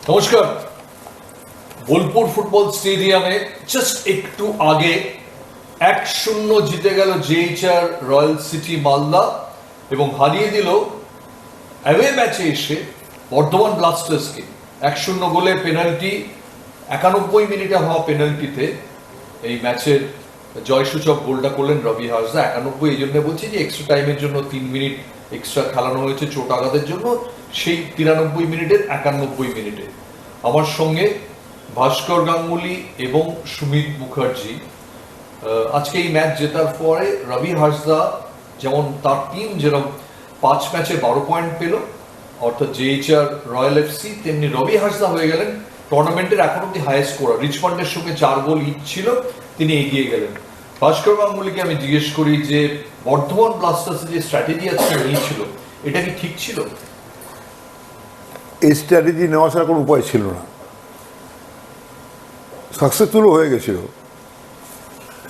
নমস্কার। বোলপুর ফুটবল স্টেডিয়ামে জাস্ট একটু আগে 1-0 জিতে গেল জেএইচআর রয়্যাল সিটি মালদা এবং হারিয়ে দিল অ্যাওয়ে ম্যাচে এসে বর্ধমান ব্লাস্টার্সকে 1-0 গোলে পেনাল্টি। 91 মিনিটে হওয়া পেনাল্টিতে এই ম্যাচের জয়সূচক গোলটা করলেন রবি হাসদা। 91 এই জন্য বলছি যে এক্সট্রা টাইমের জন্য 3 মিনিট এক্সট্রা খেলানো হয়েছে চোট আঘাতের জন্য। সেই 93 মিনিটের 91 মিনিটে আমার সঙ্গে ভাস্কর গাঙ্গুলি এবং সুমিত মুখার্জি। আজকে এই ম্যাচ জেতার পরে রবি হাসদা যেমন তার টিম যেরকম 5 ম্যাচে 12 পয়েন্ট পেল অর্থাৎ জেএইচআর রয়্যাল এফসি, তেমনি রবি হাসদা হয়ে গেলেন টুর্নামেন্টের এখন অব্দি হাইয়েস্ট স্কোরার। রিচমন্ডের সঙ্গে 4 গোল ইচ ছিল, তিনি এগিয়ে গেলেন। ভাস্কর গাঙ্গুলিকে আমি জিজ্ঞেস করি যে বর্ধমান ব্লাস্টার্স যে স্ট্র্যাটেজি আজকে নিয়েছিল এটা কি ঠিক ছিল? এই স্ট্র্যাটেজি নেওয়া ছাড়া কোনো উপায় ছিল না, সাকসেসফুলও হয়ে গেছিল।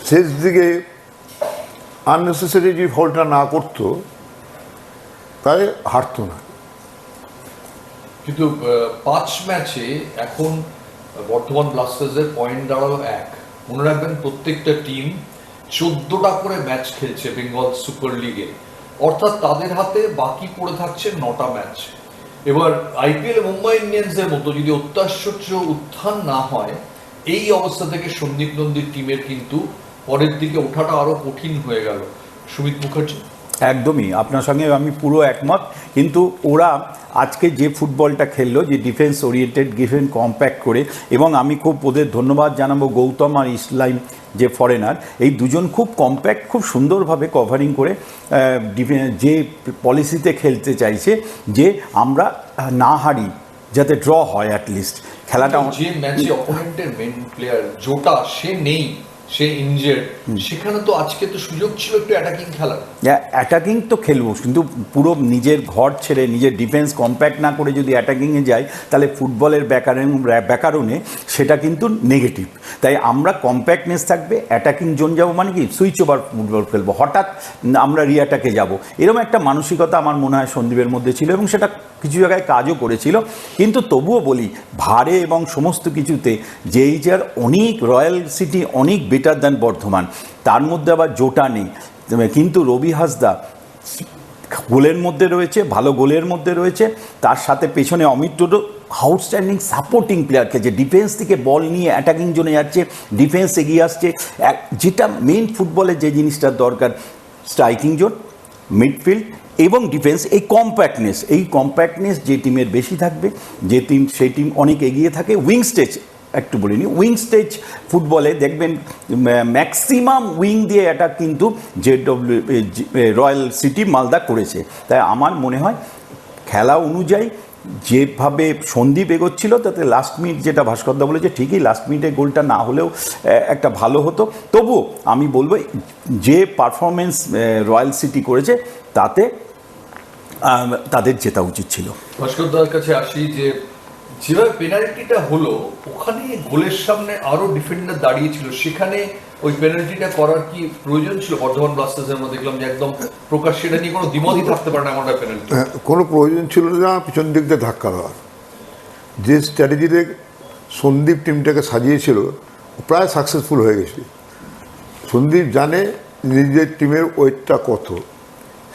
শেষ দিকে আননেসেসারি যে ফলটা না করতো তাহলে হারতো না। কিন্তু 5 ম্যাচে এখন বর্ধমান ব্লাস্টার্সের পয়েন্ট দাঁড়ালো 1। মনে রাখবেন প্রত্যেকটা টিম 14টা করে ম্যাচ খেলছে বেঙ্গল সুপার লিগে, অর্থাৎ তাদের হাতে বাকি পড়ে থাকছে 9টা ম্যাচ। এবার আইপিএল মুম্বাই ইন্ডিয়ান্সের মতো যদি অত্যাশ্চর্য উত্থান না হয়, এই অবস্থা থেকে সন্দীপ নন্দীর টিমের কিন্তু পরের দিকে ওঠাটা আরো কঠিন হয়ে গেল। সুমিত মুখার্জি, একদমই আপনার সঙ্গে আমি পুরো একমত। কিন্তু ওরা আজকে যে ফুটবলটা খেললো, যে ডিফেন্স ওরিয়েন্টেড ডিফেন্স কম্প্যাক্ট করে, এবং আমি খুব ওদের ধন্যবাদ জানাবো গৌতম আর ইসলাম যে ফরেনার, এই দুজন খুব কম্প্যাক্ট খুব সুন্দরভাবে কভারিং করে যে পলিসিতে খেলতে চাইছে যে আমরা না হারি, যাতে ড্র হয় অ্যাটলিস্ট খেলাটা। যে ম্যাচে অপোনেন্টের মেন প্লেয়ার জোটা সে নেই, সে ইনজার্ড, সেখানে তো আজকে তো সুযোগ ছিল একটু অ্যাটাকিং খেলার। অ্যাটাকিং তো খেলবো, কিন্তু পুরো নিজের ঘর ছেড়ে নিজের ডিফেন্স কম্প্যাক্ট না করে যদি অ্যাটাকিংয়ে যায় তাহলে ফুটবলের ব্যাকরণে সেটা কিন্তু নেগেটিভ। তাই আমরা কম্প্যাক্টনেস থাকবে, অ্যাটাকিং জোন যাবো মানে কি সুইচ ওভার ফুটবল খেলবো, হঠাৎ আমরা রিঅ্যাটাকে যাব, এরকম একটা মানসিকতা আমার মনে হয় সন্দীপের মধ্যে ছিল এবং সেটা কিছু জায়গায় কাজও করেছিল। কিন্তু তবুও বলি ভারে এবং সমস্ত কিছুতে জেএইচআর অনেক, রয়্যাল সিটি অনেক বেটার দ্যান বর্ধমান, তার মধ্যে আবার জোটা নেই। কিন্তু রবি হাসদা গোলের মধ্যে রয়েছে, ভালো গোলের মধ্যে রয়েছে, তার সাথে পেছনে অমিত টোটো আউটস্ট্যান্ডিং সাপোর্টিং প্লেয়ারকে, যে ডিফেন্স থেকে বল নিয়ে অ্যাটাকিং জোনে যাচ্ছে, ডিফেন্স এগিয়ে আসছে, যেটা মেন ফুটবলে যে জিনিসটার দরকার, স্ট্রাইকিং জোন, মিডফিল্ড এবং ডিফেন্স। এই কম্প্যাক্টনেস যে টিমের বেশি থাকবে, যে টিম সেই টিম অনেক এগিয়ে থাকে। উইং স্টেজ একটু বলিনি, উইং স্টেজ ফুটবলে দেখবেন ম্যাক্সিমাম উইং দিয়ে অ্যাটাক কিন্তু রয়্যাল সিটি মালদা করেছে। তাই আমার মনে হয় খেলা অনুযায়ী যেভাবে সন্দীপ এগোচ্ছিল, তাতে লাস্ট মিনিট যেটা ভাস্করদা বলেছে ঠিকই, লাস্ট মিনিটে গোলটা না হলেও একটা ভালো হতো। তবুও আমি বলবো যে পারফরমেন্স রয়্যাল সিটি করেছে তাতে তাদের জেতা উচিত ছিল। ভাস্করদার কাছে আসি যে যেভাবে পেনাল্টিটা হলো, ওখানে গোলের সামনে আরো ডিফেন্ডার দাঁড়িয়েছিল, সেখানে ওই পেনাল্টিটা করার কি প্রয়োজন ছিল? বর্ধমান ব্লাস্টার্সের মধ্যে দেখলাম যে একদম প্রকাশ্যে এটা নিয়ে কোনো দ্বিমতই থাকতে পারে না, এমনটা পেনাল্টি। কোনো প্রয়োজন ছিল না পিছন দিক দিয়ে ধাক্কা দেওয়ার। যে স্ট্র্যাটেজিতে সন্দীপ টিমটাকে সাজিয়েছিল প্রায় সাকসেসফুল হয়ে গেছে। সন্দীপ জানে নিজের টিমের ওয়েটটা কত,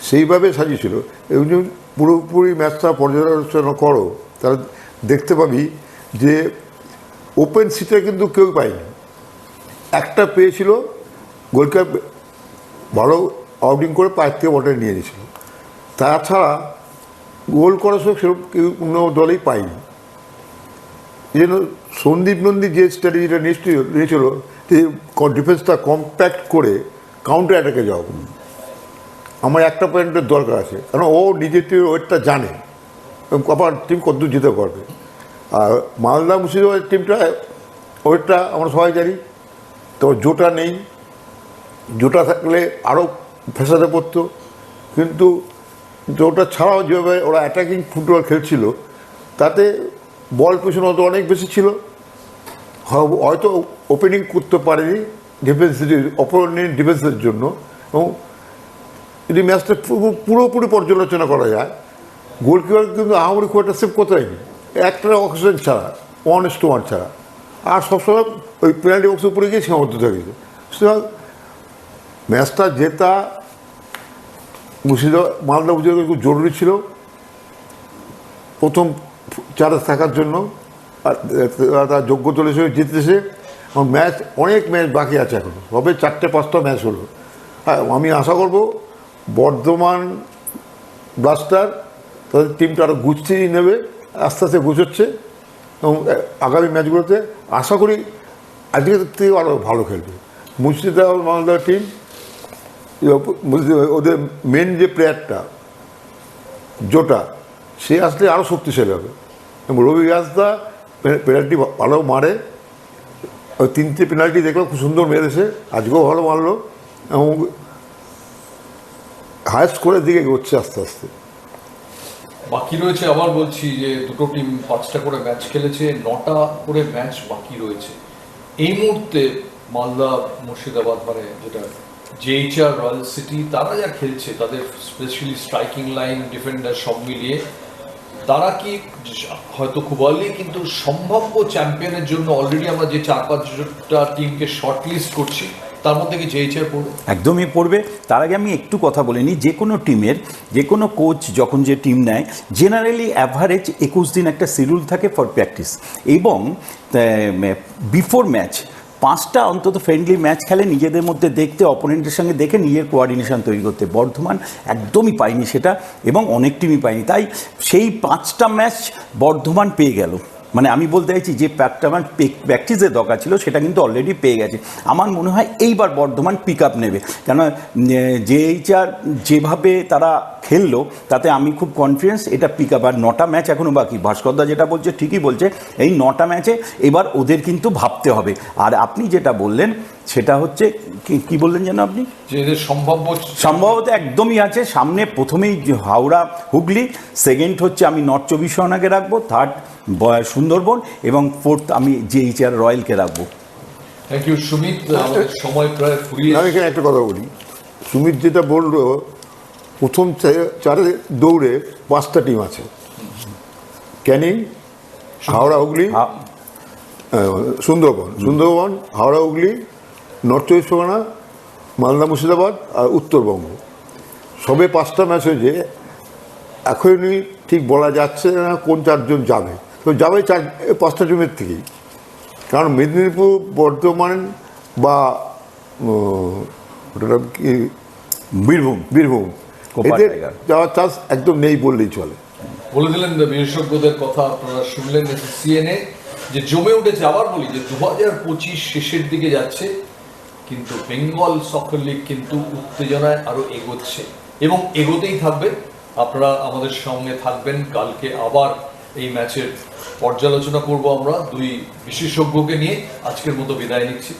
সেইভাবে সাজিয়েছিল। এবং পুরোপুরি ম্যাচটা পর্যালোচনা করো তাহলে দেখতে পাবি যে ওপেন সিটে কিন্তু কেউ পায়নি, একটা পেয়েছিল, গোলকিপার ভালো আউটিং করে পায়ের থেকে বলটা নিয়ে নিয়েছিল। তাছাড়া গোল করার সময় সেরকম কেউ অন্য দলেই পায়নি। এই জন্য সন্দীপ নন্দী যে স্ট্র্যাটেজিটা নিয়েছিল যে ডিফেন্সটা কম্প্যাক্ট করে কাউন্টার অ্যাটাকে যাও, আমার একটা পয়েন্টের দরকার আছে, কারণ ও নিজের টিমের ওয়েটটা জানে এবং আবার টিম কতদূর যেতে পারবে। আর মালদা মুর্শিদাবাদের টিমটা ওয়েটটা আমরা সবাই জানি, তো জোটা নেই, জোটা থাকলে আরও ফেসাতে পড়তো। কিন্তু জোটা ছাড়াও যেভাবে ওরা অ্যাটাকিং ফুটবল খেলছিল তাতে বল পেছনে হয়তো অনেক বেশি ছিল, হয়তো ওপেনিং করতে পারেনি ডিফেন্স, অপোনেন্ট ডিফেন্সের জন্য। এবং যদি ম্যাচটা পুরোপুরি পর্যালোচনা করা যায়, গোলকিপার কিন্তু আহামরি খুব একটা সেভ করতে হয়নি, একটা অকেশন ছাড়া 1:1 ছাড়া, আর সবসময় ওই পেনাল্টি বক্সের উপরে গিয়ে সীমাবদ্ধ থেকেছে। সুতরাং ম্যাচটা জেতা মালদা মুর্শিদাবাদ খুব জরুরি ছিল প্রথম 4-এ থাকার জন্য। আর তার যোগ্যতা হিসেবে জিতেছে। ম্যাচ অনেক ম্যাচ বাকি আছে এখন, সবে 4-5টা ম্যাচ হলো। হ্যাঁ, আমি আশা করব বর্ধমান ব্লাস্টার তাদের টিমটা আরও গুছিয়ে নেবে, আস্তে আস্তে গুছোচ্ছে, এবং আগামী ম্যাচগুলোতে আশা করি আজকের থেকে আরও ভালো খেলবে। মুর্শিদাবাদ মালদা টিম ওদের মেন যে প্লেয়ারটা জোটা, সে আসলে আরও শক্তিশালী হবে। এবং রবি রাজদা পেনাল্টি ভালো মারে, ওই 3টে পেনাল্টি দেখলাম খুব সুন্দর মেরেছে, আজকেও ভালো মারলো, এবং হাই স্কোরের দিকে এগোচ্ছে আস্তে আস্তে। বাকি রয়েছে, আবার বলছি যে দুটো টিম 5টা করে ম্যাচ খেলেছে, 9টা করে ম্যাচ বাকি রয়েছে। এই মুহূর্তে মালদা মুর্শিদাবাদ, মানে যেটা জেএইচআর রয়্যাল সিটি, তারা যা খেলছে, তাদের স্পেশালি স্ট্রাইকিং লাইন, ডিফেন্ডার সব মিলিয়ে তারা কি হয়তো খুব আর্লি, কিন্তু সম্ভাব্য চ্যাম্পিয়নের জন্য অলরেডি আমরা যে 4-5টা টিমকে শর্টলিস্ট করছি, তার মধ্যে কি জেএইচআর পড়বে? একদমই পড়বে। তার আগে আমি একটু কথা বলে নিই, যে কোনো টিমের যে কোনো কোচ যখন যে টিম নেয়, জেনারেলি অ্যাভারেজ 21 দিন একটা শিডিউল থাকে ফর প্র্যাকটিস, এবং বিফোর ম্যাচ 5টা অন্তত ফ্রেন্ডলি ম্যাচ খেলে নিজেদের মধ্যে দেখতে, অপোনেন্টের সঙ্গে দেখে নিজের কোঅর্ডিনেশন তৈরি করতে। বর্ধমান একদমই পায়নি সেটা, এবং অনেক টিমই পায়নি। তাই সেই 5টা ম্যাচ বর্ধমান পেয়ে গেল, মানে আমি বলতে চাইছি যে প্র্যাকটিসের দরকার ছিল সেটা কিন্তু অলরেডি পেয়ে গেছে। আমার মনে হয় এইবার বর্ধমান পিক আপ নেবে, কেন জেএইচআর যেভাবে তারা খেললো তাতে আমি খুব কনফিডেন্স এটা পিক আপ। আর 9টা ম্যাচ এখনও বাকি, ভাস্করদা যেটা বলছে ঠিকই বলছে, এই 9টা ম্যাচে এবার ওদের কিন্তু ভাবতে হবে। আর আপনি যেটা বললেন সেটা হচ্ছে কি বললেন যেন আপনি, যে এদের সম্ভবত একদমই আছে। সামনে প্রথমেই হাওড়া হুগলি, সেকেন্ড হচ্ছে আমি নর্থ 24 পরগনাকে রাখবো, থার্ড সুন্দরবন, এবং ফোর্থ আমি জেএইচআর রয়্যালকে রাখবো। থ্যাংক ইউ সুমিত, আমাদের সময় প্রায় ফুরিয়ে। আমি এখানে একটা কথা বলি, সুমিত যেটা বললো, প্রথম 4-এ দৌড়ে 5টা টিম আছে, ক্যানিং, হাওড়া হুগলি, সুন্দরবন, হাওড়া হুগলি, নর্থ 24 পরগনা, মালদা মুর্শিদাবাদ আর উত্তরবঙ্গ। সবে 5টা ম্যাচ হয়েছে, এখনই ঠিক বলা যাচ্ছে না কোন 4জন যাবে। তো যাবে 5টা টিমের থেকেই, কারণ মেদিনীপুর, বর্ধমান বা ওটা কি বীরভূম এদের যাওয়ার চান্স একদম নেই বললেই চলে। বলে দিলেন বিশেষজ্ঞদের কথা, আপনারা শুনলেন সিএনএ, যে জমে উঠেছে। আবার বলি যে 2025 শেষের দিকে যাচ্ছে, কিন্তু বেঙ্গল সকার লিগ কিন্তু উত্তেজনায় আরো এগোচ্ছে এবং এগোতেই থাকবে। আপনারা আমাদের সঙ্গে থাকবেন। কালকে আবার এই ম্যাচের পর্যালোচনা করব আমরা 2 বিশেষজ্ঞকে নিয়ে। আজকের মতো বিদায় নিচ্ছি।